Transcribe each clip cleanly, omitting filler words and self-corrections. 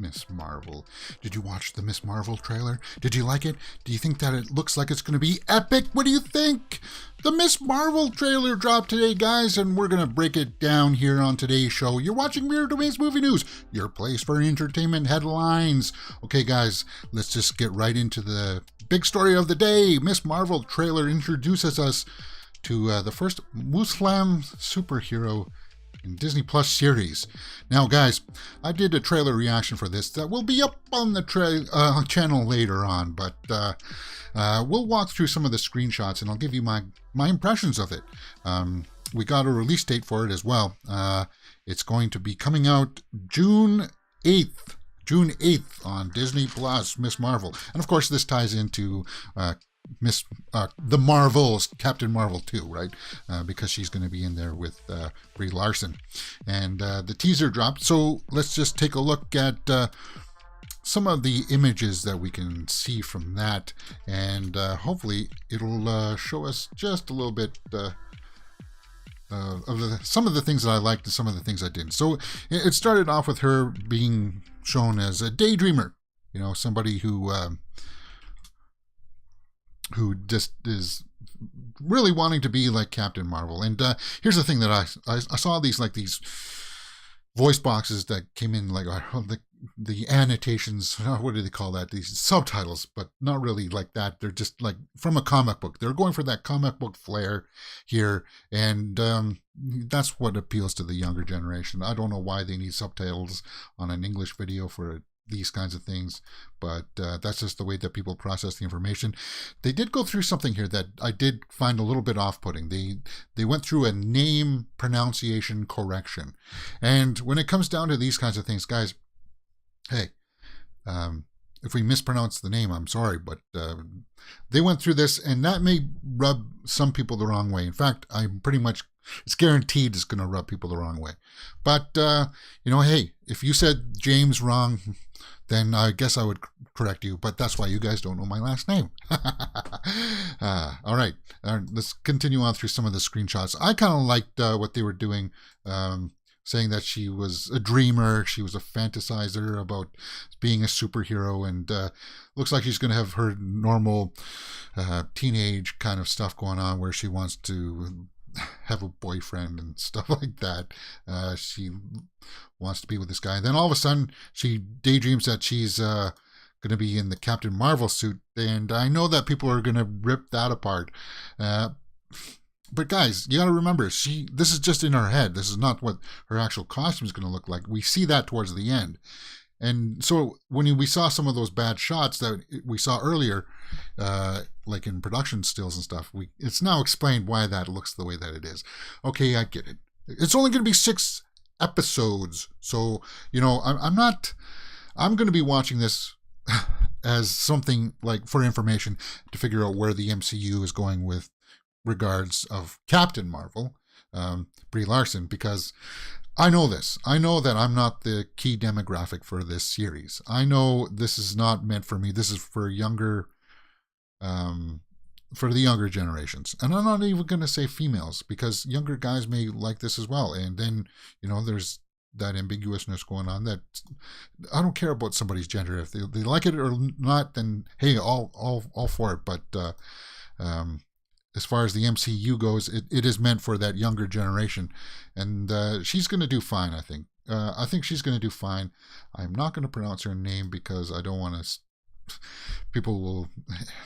Miss Marvel. Did you watch the Miss Marvel trailer? Did you like it? Do you think that it looks like it's going to be epic? What do you think? The Miss Marvel trailer dropped today, guys, and we're going to break it down here on today's show. You're watching Weird Domains Movie News, your place for entertainment headlines. Okay, guys, let's just get right into the big story of the day. Miss Marvel trailer introduces us to the first Muslim superhero in Disney Plus series. Now, guys, I did a trailer reaction for this that will be up on the channel later on, but we'll walk through some of the screenshots and I'll give you my impressions of it. We got a release date for it as well. It's going to be coming out June 8th on Disney Plus, Miss Marvel. And of course, this ties into the Marvels, Captain Marvel 2, right? Because she's going to be in there with Brie Larson. And the teaser dropped, so let's just take a look at some of the images that we can see from that, and hopefully it'll show us just a little bit of some of the things that I liked and some of the things I didn't. So it started off with her being shown as a daydreamer, somebody who just is really wanting to be like Captain Marvel. And here's the thing that I saw these voice boxes that came in, like the annotations, what do they call that? These subtitles, but not really like that. They're just like from a comic book. They're going for that comic book flair here, and that's what appeals to the younger generation. I don't know why they need subtitles on an English video for these kinds of things, but that's just the way that people process the information. They did go through something here that I did find a little bit off-putting. They went through a name pronunciation correction, and when it comes down to these kinds of things, guys, hey, if we mispronounce the name, I'm sorry, but they went through this, and that may rub some people the wrong way. In fact, it's guaranteed it's going to rub people the wrong way. But, hey, if you said James wrong, then I guess I would correct you, but that's why you guys don't know my last name. All right, let's continue on through some of the screenshots. I kind of liked what they were doing, saying that she was a dreamer, she was a fantasizer about being a superhero, and looks like she's going to have her normal teenage kind of stuff going on where she wants to have a boyfriend and stuff like that. She wants to be with this guy. And then all of a sudden, she daydreams that she's going to be in the Captain Marvel suit. And I know that people are going to rip that apart. But guys, you got to remember, this is just in her head. This is not what her actual costume is going to look like. We see that towards the end. And so when we saw some of those bad shots that we saw earlier, like in production stills and stuff, it's now explained why that looks the way that it is. Okay, I get it. It's only going to be 6 episodes. So, I'm going to be watching this as something like for information to figure out where the MCU is going with regards of Captain Marvel, Brie Larson, because I know this. I know that I'm not the key demographic for this series. I know this is not meant for me. This is for the younger generations. And I'm not even going to say females, because younger guys may like this as well. And then, there's that ambiguousness going on that I don't care about somebody's gender. If they like it or not, then hey, all for it. But as far as the MCU goes, it is meant for that younger generation. And she's going to do fine, I think. I think she's going to do fine. I'm not going to pronounce her name because I don't want to... People will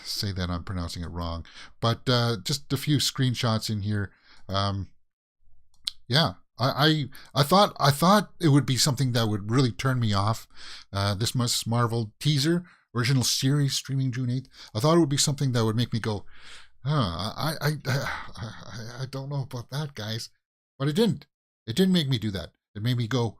say that I'm pronouncing it wrong. But just a few screenshots in here. Yeah, I thought it would be something that would really turn me off. This Miss Marvel teaser, original series, streaming June 8th. I thought it would be something that would make me go, I don't know about that, guys. But it didn't. It didn't make me do that. It made me go,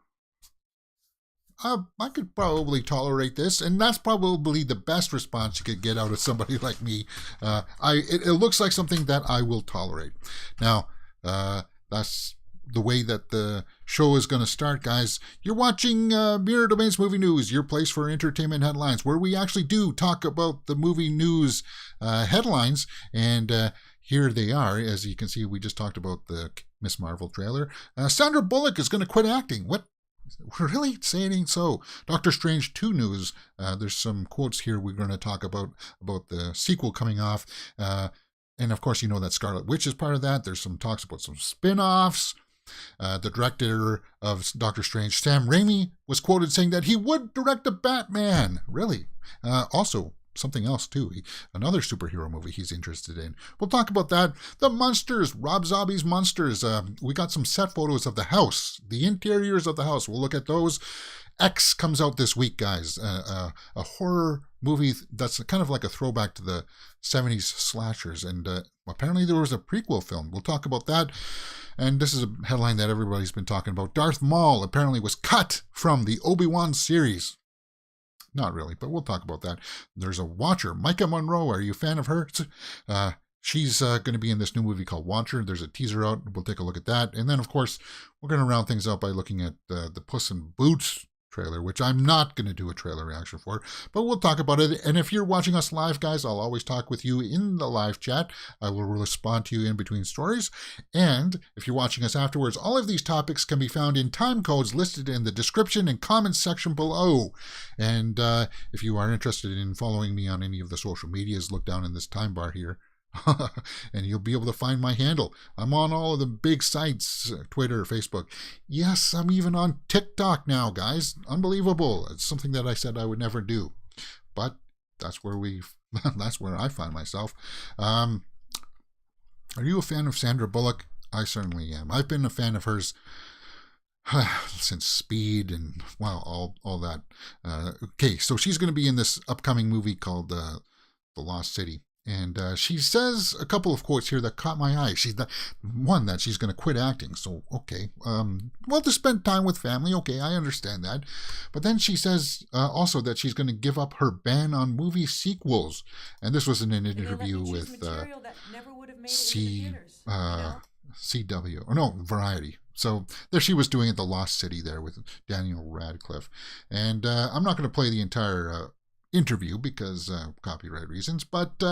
I could probably tolerate this, and that's probably the best response you could get out of somebody like me. It looks like something that I will tolerate. Now, that's the way that the show is going to start, guys. You're watching Mirror Domains Movie News, your place for entertainment headlines, where we actually do talk about the movie news headlines, and here they are. As you can see, we just talked about the Miss Marvel trailer. Sandra Bullock is going to quit acting. What? Really? Say it ain't so. Doctor Strange 2 news. There's some quotes here we're going to talk about the sequel coming off. And of course, you know that Scarlet Witch is part of that. There's some talks about some spin-offs. The director of Doctor Strange, Sam Raimi, was quoted saying that he would direct a Batman. Really? Also, something else too. Another superhero movie he's interested in. We'll talk about that. The Munsters, Rob Zombie's Munsters. We got some set photos of the house, the interiors of the house. We'll look at those. X comes out this week, guys. A horror movie that's kind of like a throwback to the 70s slashers. And apparently there was a prequel film. We'll talk about that. And this is a headline that everybody's been talking about. Darth Maul apparently was cut from the Obi-Wan series. Not really, but we'll talk about that. There's a Watcher, Micah Monroe. Are you a fan of her? She's going to be in this new movie called Watcher. There's a teaser out. We'll take a look at that. And then, of course, we're going to round things out by looking at the Puss in Boots trailer, which I'm not going to do a trailer reaction for, but we'll talk about it. And if you're watching us live, guys, I'll always talk with you in the live chat. I will respond to you in between stories. And if you're watching us afterwards, all of these topics can be found in time codes listed in the description and comments section below. And if you are interested in following me on any of the social medias, look down in this time bar here. And you'll be able to find my handle. I'm on all of the big sites, Twitter, Facebook. Yes, I'm even on TikTok now, guys. Unbelievable. It's something that I said I would never do. But that's where that's where I find myself. Are you a fan of Sandra Bullock? I certainly am. I've been a fan of hers since Speed and, well, all that. Okay, so she's going to be in this upcoming movie called The Lost City. And she says a couple of quotes here that caught my eye. She's the one that she's going to quit acting. So, okay. Well, to spend time with family. Okay, I understand that. But then she says also that she's going to give up her ban on movie sequels. And this was in an interview with Variety. So there she was doing it, The Lost City there with Daniel Radcliffe. And I'm not going to play the entire interview because copyright reasons, but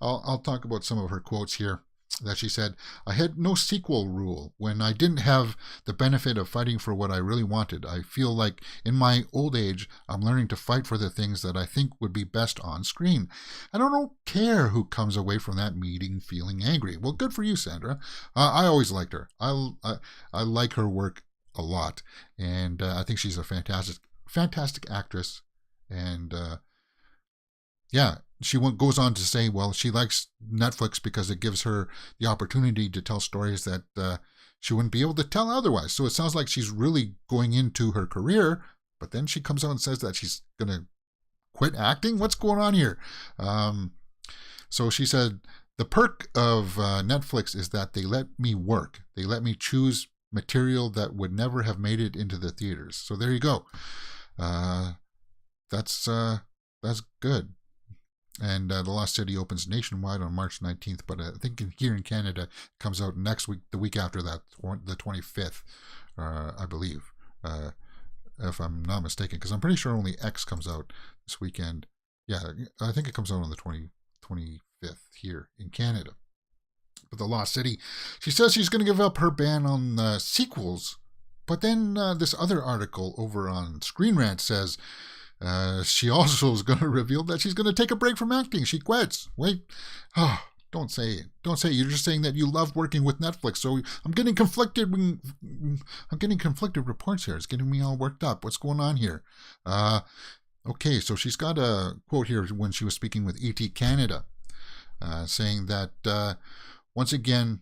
I'll talk about some of her quotes here that she said. I had no sequel rule when I didn't have the benefit of fighting for what I really wanted. I feel like in my old age I'm learning to fight for the things that I think would be best on screen. I don't care who comes away from that meeting feeling angry. Well, good for you, Sandra. I always liked her. I like her work a lot, and I think she's a fantastic actress. And yeah, she goes on to say, well, she likes Netflix because it gives her the opportunity to tell stories that she wouldn't be able to tell otherwise. So it sounds like she's really going into her career, but then she comes out and says that she's going to quit acting. What's going on here? So she said, the perk of Netflix is that they let me work. They let me choose material that would never have made it into the theaters. So there you go. That's good. And The Lost City opens nationwide on March 19th, but I think here in Canada it comes out next week, the week after that, the 25th, I believe, if I'm not mistaken, because I'm pretty sure only X comes out this weekend. Yeah, I think it comes out on the 25th here in Canada. But The Lost City, she says she's going to give up her ban on sequels, but then this other article over on Screen Rant says, she also is going to reveal that she's going to take a break from acting. She quits. Wait. Oh, don't say it. Don't say it. You're just saying that you love working with Netflix. So I'm getting conflicted reports here. It's getting me all worked up. What's going on here? Okay, so she's got a quote here when she was speaking with ET Canada, saying that once again,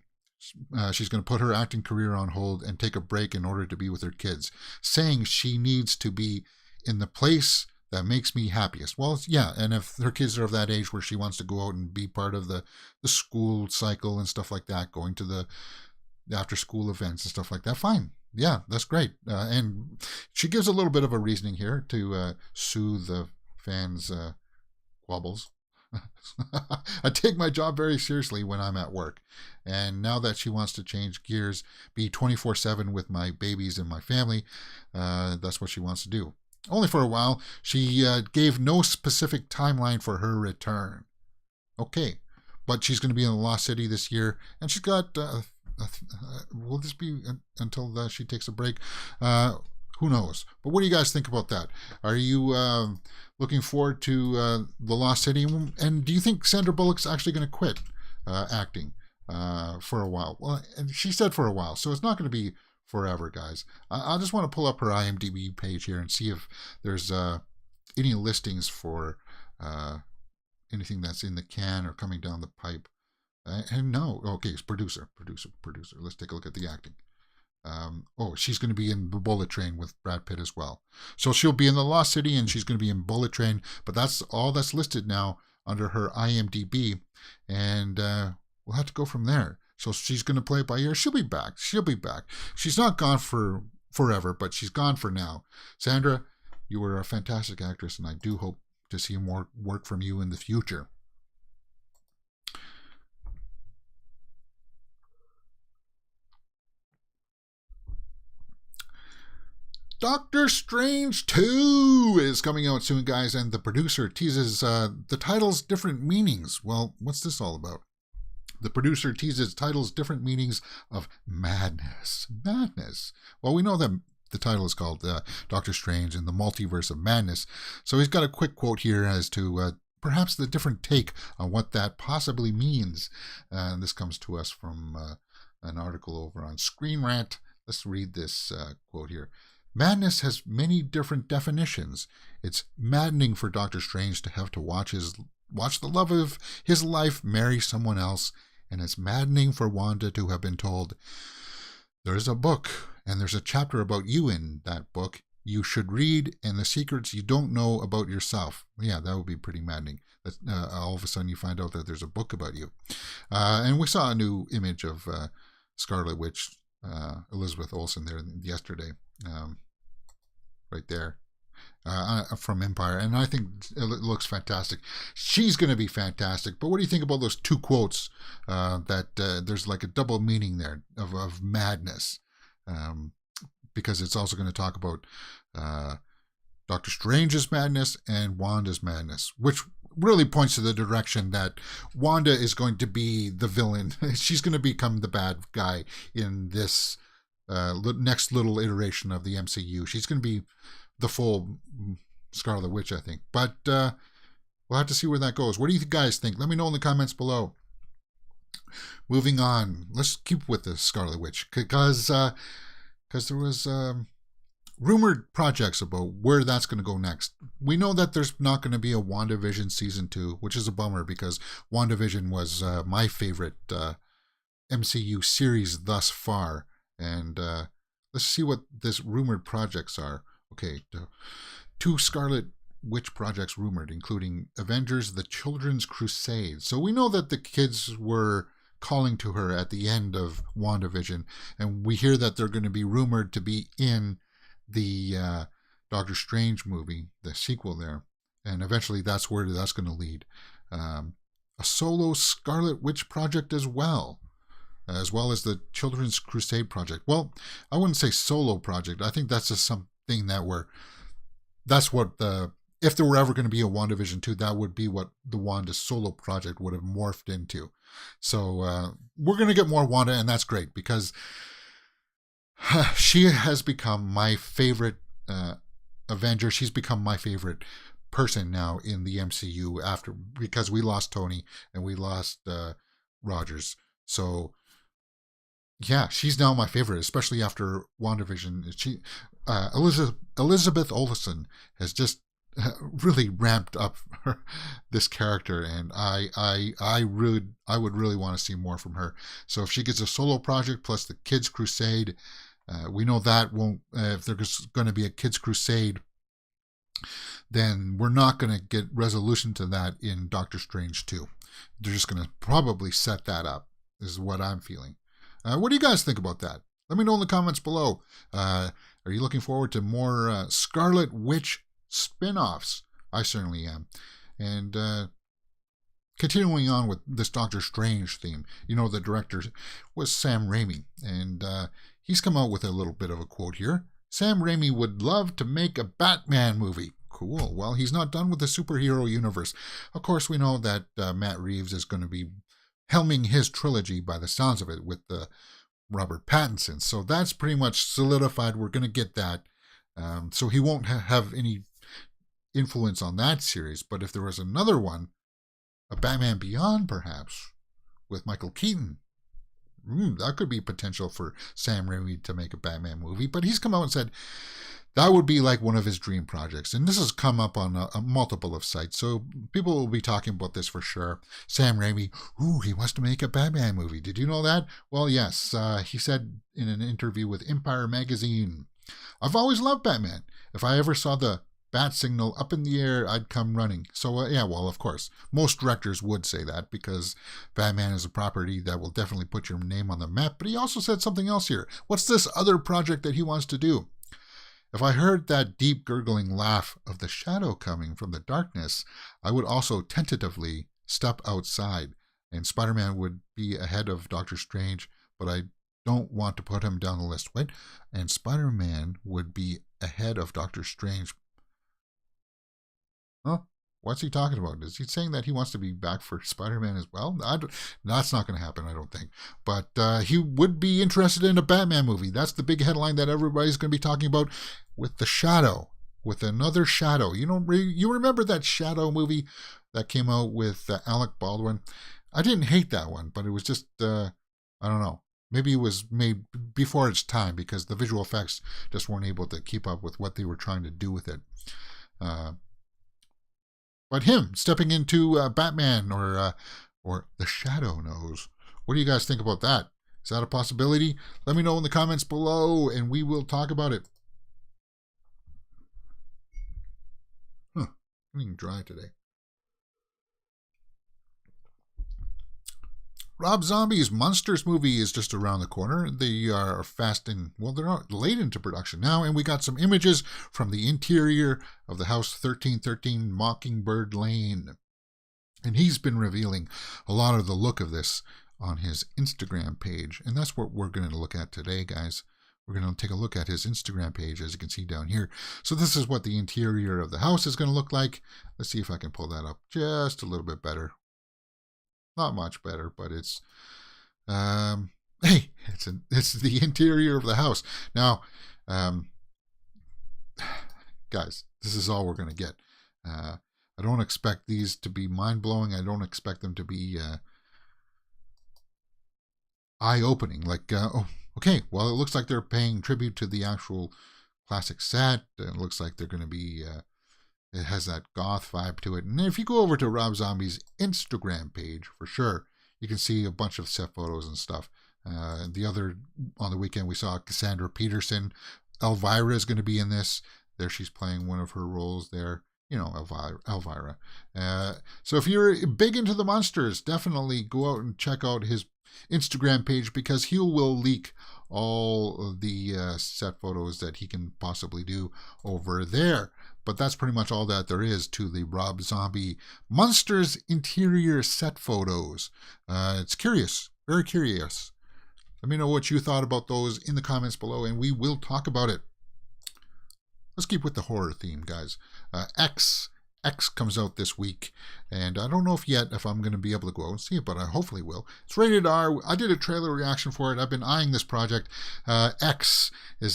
she's going to put her acting career on hold and take a break in order to be with her kids, saying she needs to be in the place that makes me happiest. Well, yeah, and if her kids are of that age where she wants to go out and be part of the school cycle and stuff like that, going to the after school events and stuff like that, fine. Yeah, that's great. And she gives a little bit of a reasoning here to soothe the fans' wobbles. I take my job very seriously when I'm at work. And now that she wants to change gears, be 24/7 with my babies and my family, that's what she wants to do. Only for a while. She gave no specific timeline for her return. Okay, but she's going to be in the Lost City this year, and she's got, will this be until she takes a break? who knows? But what do you guys think about that? Are you looking forward to The Lost City? And do you think Sandra Bullock's actually going to quit acting for a while? Well, and she said for a while, so it's not going to be forever, guys. I just want to pull up her IMDb page here and see if there's any listings for anything that's in the can or coming down the pipe. And no, okay, it's producer. Let's take a look at the acting. She's going to be in the Bullet Train with Brad Pitt as well. So she'll be in The Lost City and she's going to be in Bullet Train, but that's all that's listed now under her IMDb, and we'll have to go from there. So she's going to play it by ear. She'll be back. She's not gone for forever, but she's gone for now. Sandra, you were a fantastic actress, and I do hope to see more work from you in the future. Doctor Strange 2 is coming out soon, guys, and the producer teases the title's different meanings. Well, what's this all about? The producer teases title's different meanings of madness. Well, we know that the title is called Doctor Strange and the Multiverse of Madness, so he's got a quick quote here as to perhaps the different take on what that possibly means. And this comes to us from an article over on Screen Rant. Let's read this quote here. Madness has many different definitions. It's maddening for Doctor Strange to have to watch the love of his life marry someone else, and it's maddening for Wanda to have been told, there's a book, and there's a chapter about you in that book you should read, and the secrets you don't know about yourself. Yeah, that would be pretty maddening. That all of a sudden you find out that there's a book about you. And we saw a new image of Scarlet Witch, Elizabeth Olsen there yesterday, right there, from Empire, and I think it looks fantastic. She's going to be fantastic. But what do you think about those two quotes that there's like a double meaning there of madness, because it's also going to talk about Doctor Strange's madness and Wanda's madness, which really points to the direction that Wanda is going to be the villain. She's going to become the bad guy in this next little iteration of the MCU. She's going to be the full Scarlet Witch, I think. But we'll have to see where that goes. What do you guys think? Let me know in the comments below. Moving on, let's keep with the Scarlet Witch, because there was rumored projects about where that's going to go next. We know that there's not going to be a WandaVision season 2, which is a bummer, because WandaVision was my favorite MCU series thus far. And let's see what this rumored projects are. Okay, 2 Scarlet Witch projects rumored, including Avengers: The Children's Crusade. So we know that the kids were calling to her at the end of WandaVision, and we hear that they're going to be rumored to be in the Doctor Strange movie, the sequel there, and eventually that's where that's going to lead. A solo Scarlet Witch project as well as the Children's Crusade project. Well, I wouldn't say solo project. I think that's just something that that's what if there were ever going to be a WandaVision 2, that would be what the Wanda solo project would have morphed into. So we're going to get more Wanda, and that's great, because she has become my favorite Avenger. She's become my favorite person now in the MCU because we lost Tony and we lost Rogers. So yeah, she's now my favorite, especially after WandaVision. Elizabeth Olsen has just really ramped up this character, and I would really want to see more from her. So if she gets a solo project plus the Kids Crusade, we know that won't. If there's going to be a Kids Crusade, then we're not going to get resolution to that in Doctor Strange 2. They're just going to probably set that up, is what I'm feeling. What do you guys think about that? Let me know in the comments below. Are you looking forward to more Scarlet Witch spin-offs? I certainly am. And continuing on with this Doctor Strange theme, you know, the director was Sam Raimi, and he's come out with a little bit of a quote here. Sam Raimi would love to make a Batman movie. Cool. Well, he's not done with the superhero universe. Of course, we know that Matt Reeves is going to be helming his trilogy, by the sounds of it, with Robert Pattinson. So that's pretty much solidified. We're going to get that. So he won't have any influence on that series. But if there was another one, a Batman Beyond perhaps, with Michael Keaton, that could be potential for Sam Raimi to make a Batman movie. But he's come out and said that would be like one of his dream projects. And this has come up on a multiple of sites. So people will be talking about this for sure. Sam Raimi, he wants to make a Batman movie. Did you know that? Well, yes. He said in an interview with Empire Magazine, I've always loved Batman. If I ever saw the bat signal up in the air, I'd come running. So, yeah, well, of course, most directors would say that because Batman is a property that will definitely put your name on the map. But he also said something else here. What's this other project that he wants to do? If I heard that deep gurgling laugh of the shadow coming from the darkness, I would also tentatively step outside, and Spider-Man would be ahead of Doctor Strange, but I don't want to put him down the list. Wait, and Spider-Man would be ahead of Doctor Strange. Huh? What's he talking about? Is he saying that he wants to be back for Spider-Man as well? That's not going to happen, I don't think. But he would be interested in a Batman movie. That's the big headline that everybody's going to be talking about, with the Shadow, with another Shadow. You remember that Shadow movie that came out with Alec Baldwin? I didn't hate that one, but it was just, I don't know. Maybe it was made before its time because the visual effects just weren't able to keep up with what they were trying to do with it. But him stepping into Batman or the Shadow knows. What do you guys think about that? Is that a possibility? Let me know in the comments below, and we will talk about it. I'm getting dry today. Rob Zombie's Munsters movie is just around the corner. They are they're not late into production now, and we got some images from the interior of the house 1313 Mockingbird Lane. And he's been revealing a lot of the look of this on his Instagram page, and that's what we're going to look at today, guys. We're going to take a look at his Instagram page, as you can see down here. So this is what the interior of the house is going to look like. Let's see if I can pull that up just a little bit better. Not much better, but it's it's the interior of the house. Now, guys, this is all we're going to get. I don't expect these to be mind-blowing. I don't expect them to be eye-opening. Like, okay, well, it looks like they're paying tribute to the actual classic set. It looks like they're going to be... it has that goth vibe to it. And if you go over to Rob Zombie's Instagram page, for sure, you can see a bunch of set photos and stuff. On the weekend, we saw Cassandra Peterson. Elvira is going to be in this. There she's playing one of her roles there. Elvira. So if you're big into the monsters, definitely go out and check out his Instagram page, because he will leak all of the set photos that he can possibly do over there. But that's pretty much all that there is to the Rob Zombie Munsters interior set photos. It's curious, very curious. Let me know what you thought about those in the comments below, and we will talk about it. Let's keep with the horror theme, guys. X comes out this week, and I don't know if I'm going to be able to go out and see it, but I hopefully will. It's rated R. I did a trailer reaction for it. I've been eyeing this project. X is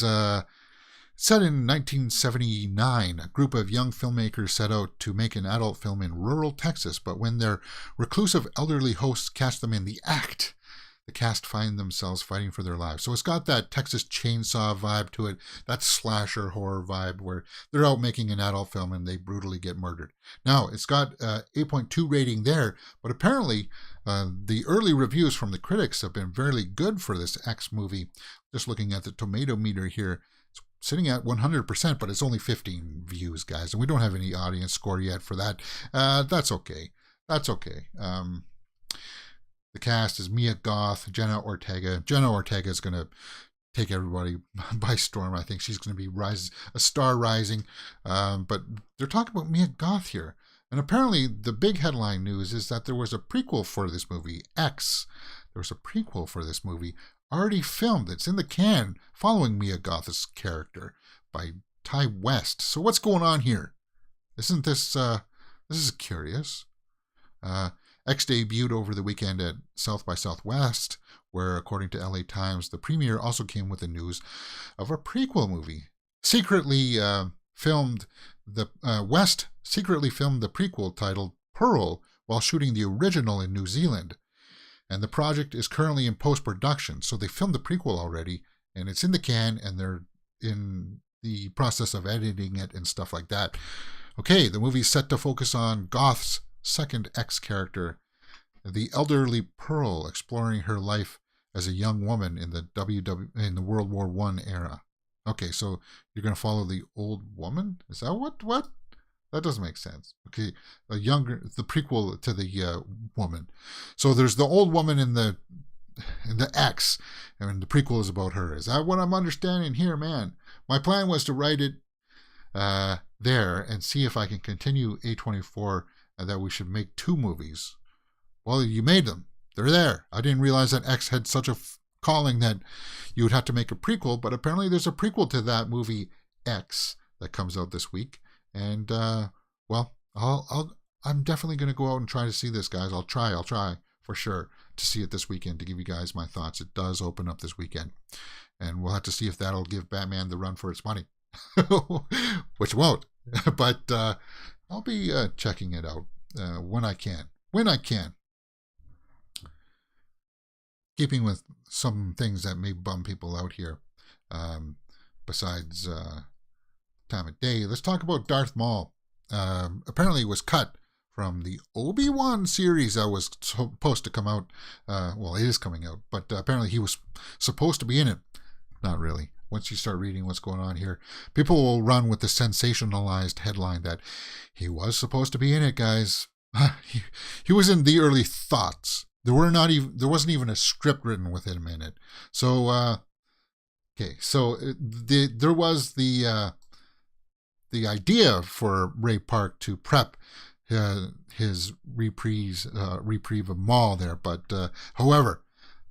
set in 1979. A group of young filmmakers set out to make an adult film in rural Texas, but when their reclusive elderly hosts catch them in the act, the cast find themselves fighting for their lives. So it's got that Texas Chainsaw vibe to it, that slasher horror vibe where they're out making an adult film and they brutally get murdered. Now, it's got 8.2 rating there, but apparently the early reviews from the critics have been very good for this X movie. Just looking at the tomato meter here, it's sitting at 100%, but it's only 15 views, guys, and we don't have any audience score yet for that. That's okay. That's okay. The cast is Mia Goth, Jenna Ortega. Jenna Ortega is going to take everybody by storm. I think she's going to be a star rising. But they're talking about Mia Goth here. And apparently the big headline news is that there was a prequel for this movie, X. There was a prequel for this movie already filmed. It's in the can following Mia Goth's character by Ty West. So what's going on here? Isn't this, this is curious. X debuted over the weekend at South by Southwest, where, according to LA Times, the premiere also came with the news of a prequel movie. secretly filmed West secretly filmed the prequel titled Pearl while shooting the original in New Zealand. And the project is currently in post-production. So they filmed the prequel already, and it's in the can, and they're in the process of editing it and stuff like that. Okay, the movie's set to focus on Goth's second X character, the elderly Pearl, exploring her life as a young woman in the World War I era. Okay, so you're going to follow the old woman? Is that what? That doesn't make sense. Okay, the prequel to the woman. So there's the old woman in the X, and the prequel is about her. Is that what I'm understanding here, man? My plan was to write it there and see if I can continue A24 that we should make 2 movies. Well, you made them. They're there. I didn't realize that X had such a calling that you would have to make a prequel, but apparently there's a prequel to that movie X that comes out this week. And, well, I'm definitely going to go out and try to see this, guys. I'll try for sure to see it this weekend to give you guys my thoughts. It does open up this weekend. And we'll have to see if that'll give Batman the run for its money, which won't. But I'll be checking it out when I can. Keeping with some things that may bum people out here, besides time of day, let's talk about Darth Maul. Apparently it was cut from the Obi-Wan series that was supposed to come out. Well, it is coming out, but apparently he was supposed to be in it. Not really. Once you start reading what's going on here, people will run with the sensationalized headline that he was supposed to be in it, guys. He was in the early thoughts. There wasn't even a script written with him in it. So, okay, so there was the idea for Ray Park to prep his reprieve of Maul there, but however,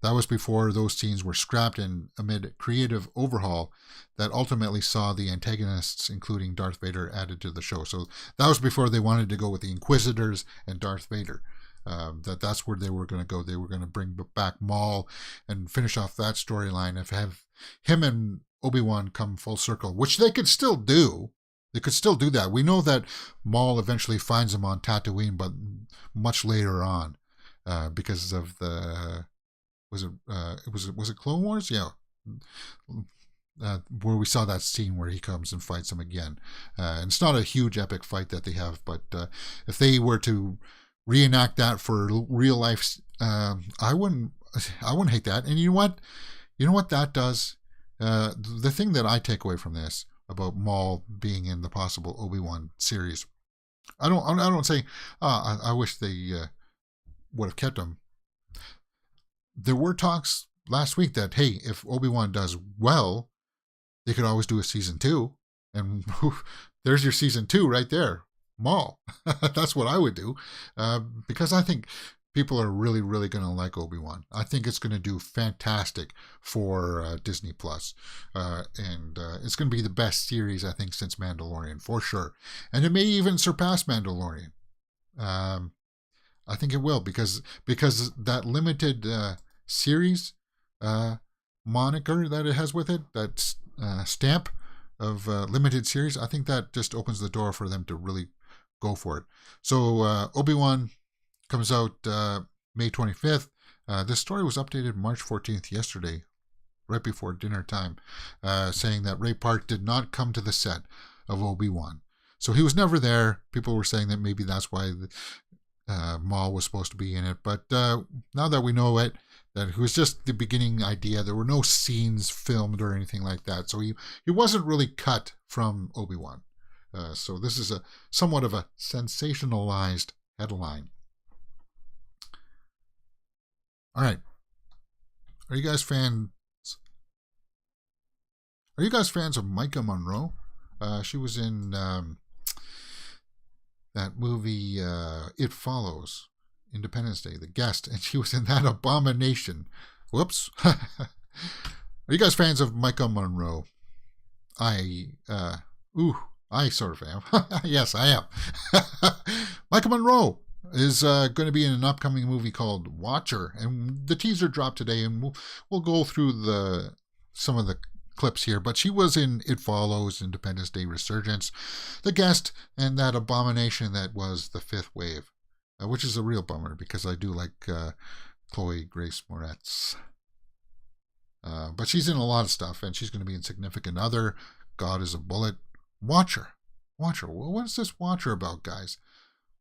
that was before those scenes were scrapped and amid a creative overhaul that ultimately saw the antagonists, including Darth Vader, added to the show. So that was before they wanted to go with the Inquisitors and Darth Vader. That's where they were going to go. They were going to bring back Maul and finish off that storyline and have him and Obi-Wan come full circle, which they could still do. They could still do that. We know that Maul eventually finds him on Tatooine, but much later on, because of the was it Clone Wars? Yeah, where we saw that scene where he comes and fights him again. And it's not a huge epic fight that they have, but if they were to reenact that for real life, I wouldn't hate that. And you know what that does? The thing that I take away from this about Maul being in the possible Obi-Wan series, I don't say I wish they would have kept him. There were talks last week that, hey, if Obi-Wan does well, they could always do a season 2, and there's your season 2 right there. Maul. That's what I would do, because I think people are really, really going to like Obi-Wan. I think it's going to do fantastic for Disney Plus, and it's going to be the best series, I think, since Mandalorian, for sure. And it may even surpass Mandalorian. I think it will, because that limited series moniker that it has with it, that stamp of limited series, I think that just opens the door for them to really go for it. So Obi-Wan comes out May 25th. This story was updated March 14th, yesterday, right before dinner time, saying that Ray Park did not come to the set of Obi-Wan. So he was never there. People were saying that maybe that's why Maul was supposed to be in it. But now that we know it, that it was just the beginning idea. There were no scenes filmed or anything like that. So he wasn't really cut from Obi-Wan. So this is somewhat of a sensationalized headline. All right. Are you guys fans of Micah Monroe? She was in that movie It Follows, Independence Day, The Guest, and she was in that abomination. Whoops. Are you guys fans of Micah Monroe? I sort of am. Yes, I am. Micah Monroe is going to be in an upcoming movie called Watcher, and the teaser dropped today, and we'll go through some of the clips here, but she was in It Follows, Independence Day Resurgence, The Guest, and that abomination that was The Fifth Wave, which is a real bummer because I do like Chloe Grace Moretz. But she's in a lot of stuff, and she's going to be in Significant Other, God is a Bullet, Watcher. What's this Watcher about, guys?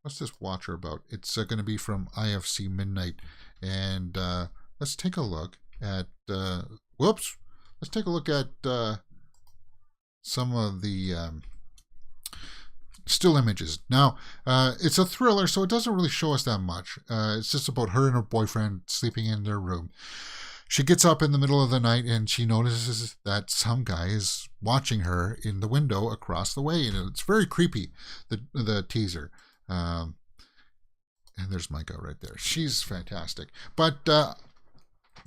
What's this Watcher about? It's going to be from IFC Midnight, and let's take a look at let's take a look at some of the still images. Now, it's a thriller, so it doesn't really show us that much. It's just about her and her boyfriend sleeping in their room. She gets up in the middle of the night and she notices that some guy is watching her in the window across the way, and it's very creepy, the teaser. And there's Micah right there. She's fantastic. But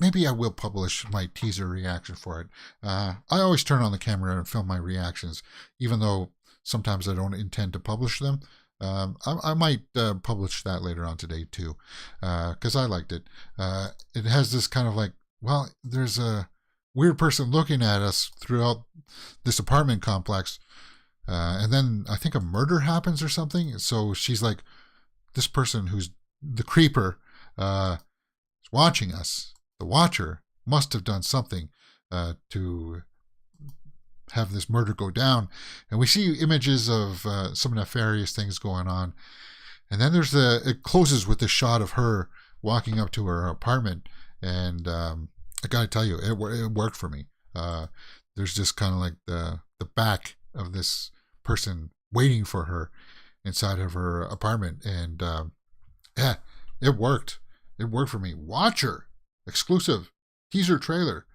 maybe I will publish my teaser reaction for it. I always turn on the camera and film my reactions, even though sometimes I don't intend to publish them. I might publish that later on today too, because I liked it. It has this kind of like, well, there's a weird person looking at us throughout this apartment complex, and then I think a murder happens or something. So she's like, this person who's the creeper is watching us. The Watcher must have done something to have this murder go down. And we see images of some nefarious things going on. And then it closes with the shot of her walking up to her apartment. And I got to tell you, it worked for me. There's just kind of like the back of this person waiting for her inside of her apartment. And yeah, it worked. It worked for me. Watcher, exclusive teaser trailer.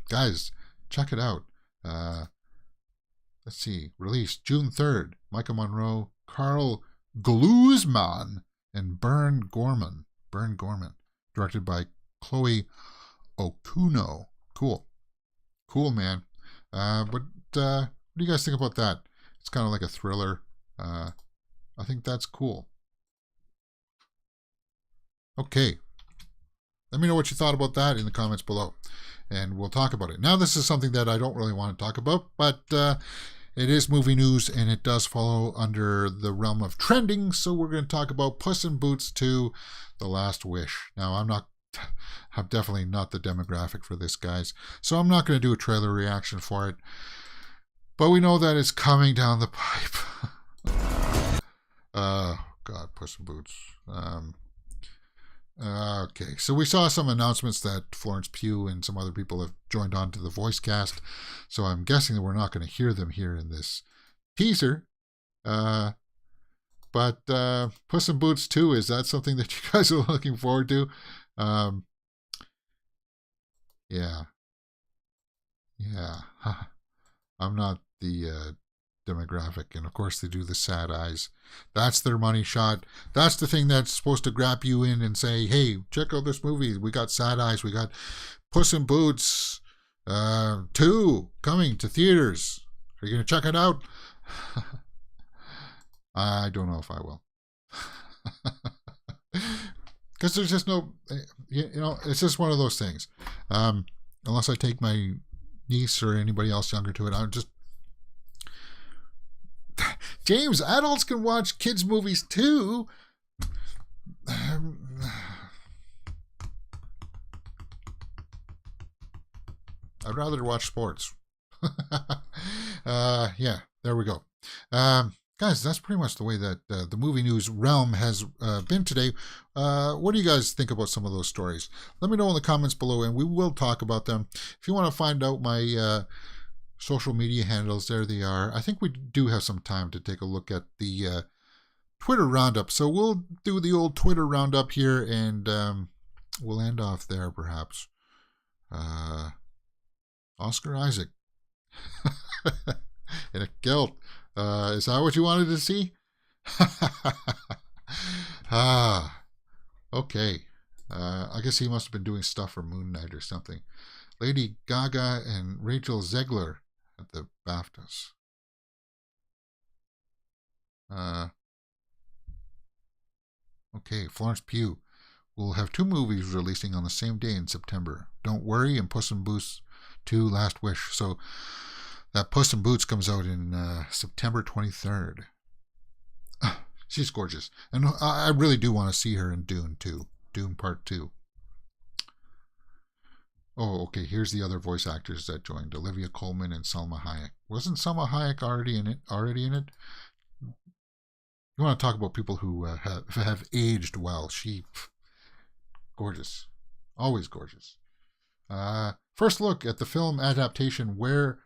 Guys, check it out. Let's see. Released June 3rd. Micah Monroe, Carl Glusman, and Bern Gorman. Directed by Chloe Okuno. Cool, man. What do you guys think about that? It's kind of like a thriller. I think that's cool. Okay. Let me know what you thought about that in the comments below, and we'll talk about it. Now, this is something that I don't really want to talk about, but it is movie news, and it does follow under the realm of trending, so we're going to talk about Puss in Boots 2, The Last Wish. Now, I'm definitely not the demographic for this, guys, so I'm not going to do a trailer reaction for it, but we know that it's coming down the pipe. Oh, God, Puss in Boots. Okay, so we saw some announcements that Florence Pugh and some other people have joined on to the voice cast, so I'm guessing that we're not going to hear them here in this teaser. But Puss in Boots 2, is that something that you guys are looking forward to? Yeah. I'm not the demographic, and of course they do the sad eyes. That's their money shot. That's the thing that's supposed to grab you in and say, hey, check out this movie. We got sad eyes. We got Puss in Boots 2 coming to theaters. Are you going to check it out? I don't know if I will. Because there's just no, it's just one of those things. Unless I take my niece or anybody else younger to it, I'm just, James, adults can watch kids' movies too. I'd rather watch sports. Yeah, there we go. Guys, that's pretty much the way that the movie news realm has been today. What do you guys think about some of those stories? Let me know in the comments below, and we will talk about them. If you want to find out my social media handles, there they are. I think we do have some time to take a look at the Twitter roundup. So we'll do the old Twitter roundup here, and we'll end off there perhaps. Oscar Isaac in a kilt. Is that what you wanted to see? Okay. I guess he must have been doing stuff for Moon Knight or something. Lady Gaga and Rachel Zegler at the BAFTAs. Okay, Florence Pugh will have 2 movies releasing on the same day in September. Don't Worry and Puss in Boots 2 Last Wish. So that Puss in Boots comes out in September 23rd. She's gorgeous. And I really do want to see her in Dune 2. Dune Part 2. Oh, okay. Here's the other voice actors that joined: Olivia Colman and Salma Hayek. Wasn't Salma Hayek already in it? You want to talk about people who have aged well? She, gorgeous, always gorgeous. First look at the film adaptation Where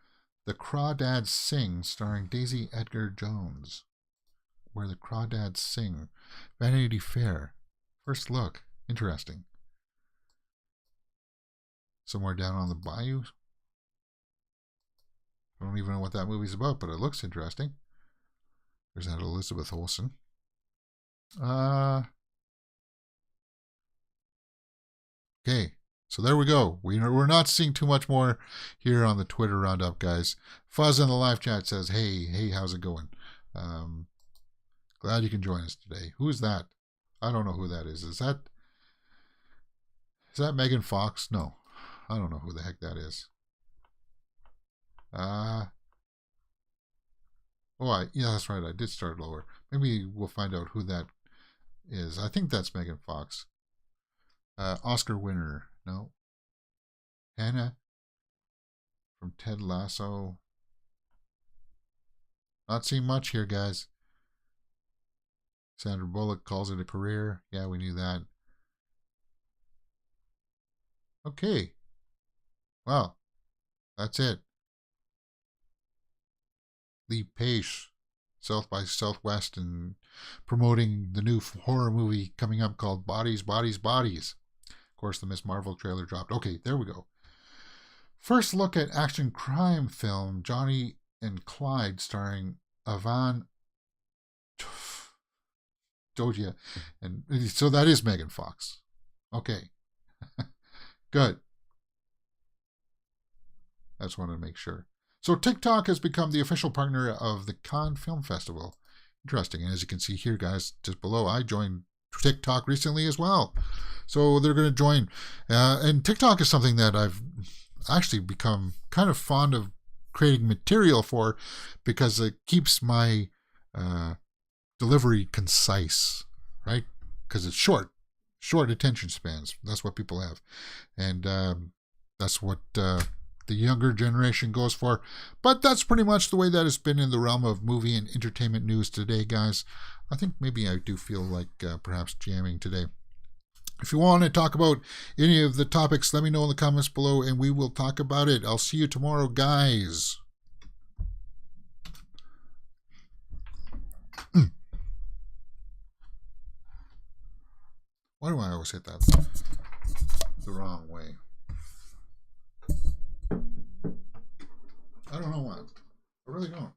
the Crawdads Sing, starring Daisy Edgar Jones. Where the Crawdads Sing, Vanity Fair. First look, interesting. Somewhere Down on the Bayou. I don't even know what that movie's about, but it looks interesting. There's that Elizabeth Olsen. Okay, so there we go. We're not seeing too much more here on the Twitter Roundup, guys. Fuzz in the live chat says, hey, how's it going? Glad you can join us today. Who is that? I don't know who that is. Is that Megan Fox? No. I don't know who the heck that is. Yeah, that's right. I did start lower. Maybe we'll find out who that is. I think that's Megan Fox. Oscar winner. No. Hannah from Ted Lasso. Not seeing much here, guys. Sandra Bullock calls it a career. Yeah, we knew that. Okay. Well, that's it. Lee Pace, South by Southwest, and promoting the new horror movie coming up called Bodies, Bodies, Bodies. Of course, the Miss Marvel trailer dropped. Okay, there we go. First look at action crime film Johnny and Clyde, starring Ivan Dodia. And so that is Megan Fox. Okay. Good. I just wanted to make sure. So TikTok has become the official partner of the Cannes Film Festival. Interesting. And as you can see here, guys, just below, I joined TikTok recently as well. So they're going to join. And TikTok is something that I've actually become kind of fond of creating material for, because it keeps my delivery concise, right? Because it's short attention spans. That's what people have. And that's what the younger generation goes for. But that's pretty much the way that it's been in the realm of movie and entertainment news today, guys. I think maybe I do feel like perhaps jamming today. If you want to talk about any of the topics, let me know in the comments below and we will talk about it. I'll see you tomorrow, guys. Why do I always hit that the wrong way? I don't know why. I really don't.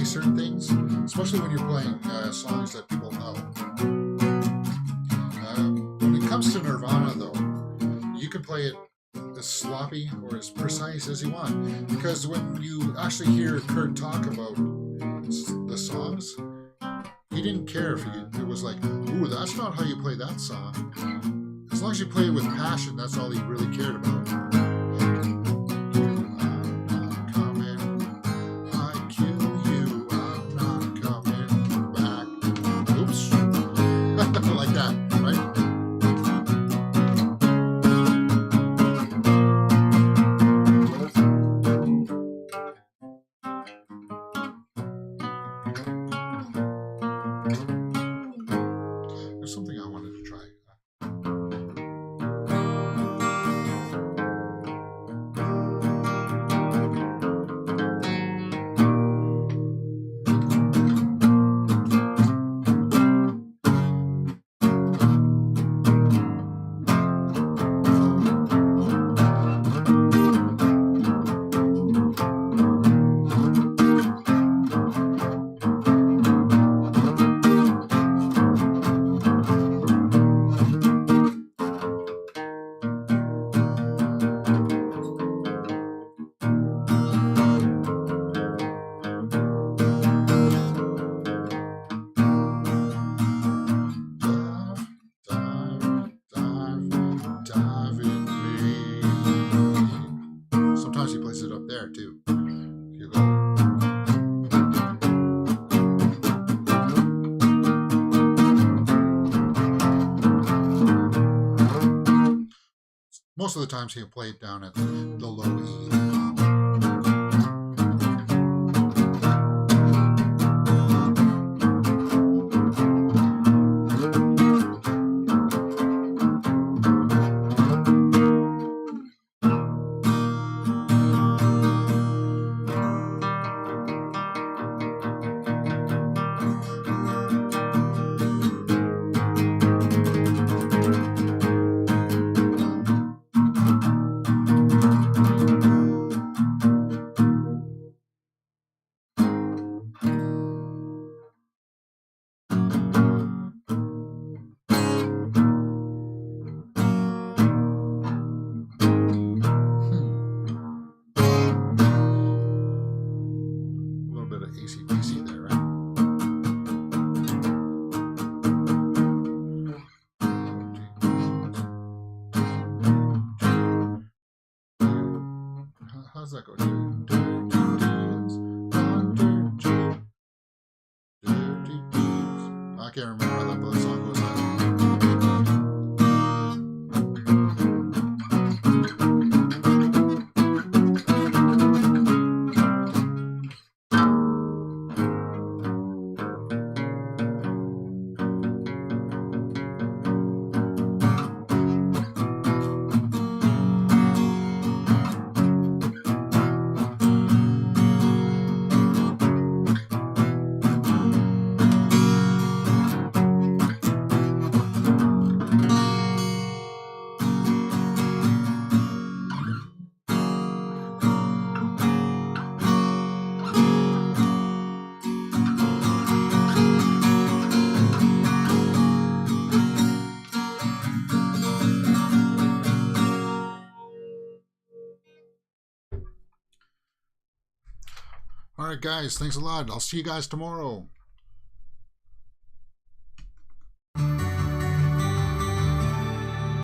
Certain things, especially when you're playing songs that people know. When it comes to Nirvana, though, you can play it as sloppy or as precise as you want, because when you actually hear Kurt talk about the songs, he didn't care if it was like, ooh, that's not how you play that song. As long as you play it with passion, that's all he really cared about. up there too. You go. Most of the times he'll play it down at the low E. AC/DC there, right? How's that go? I can't remember how that song goes. All right, guys, thanks a lot. I'll see you guys tomorrow.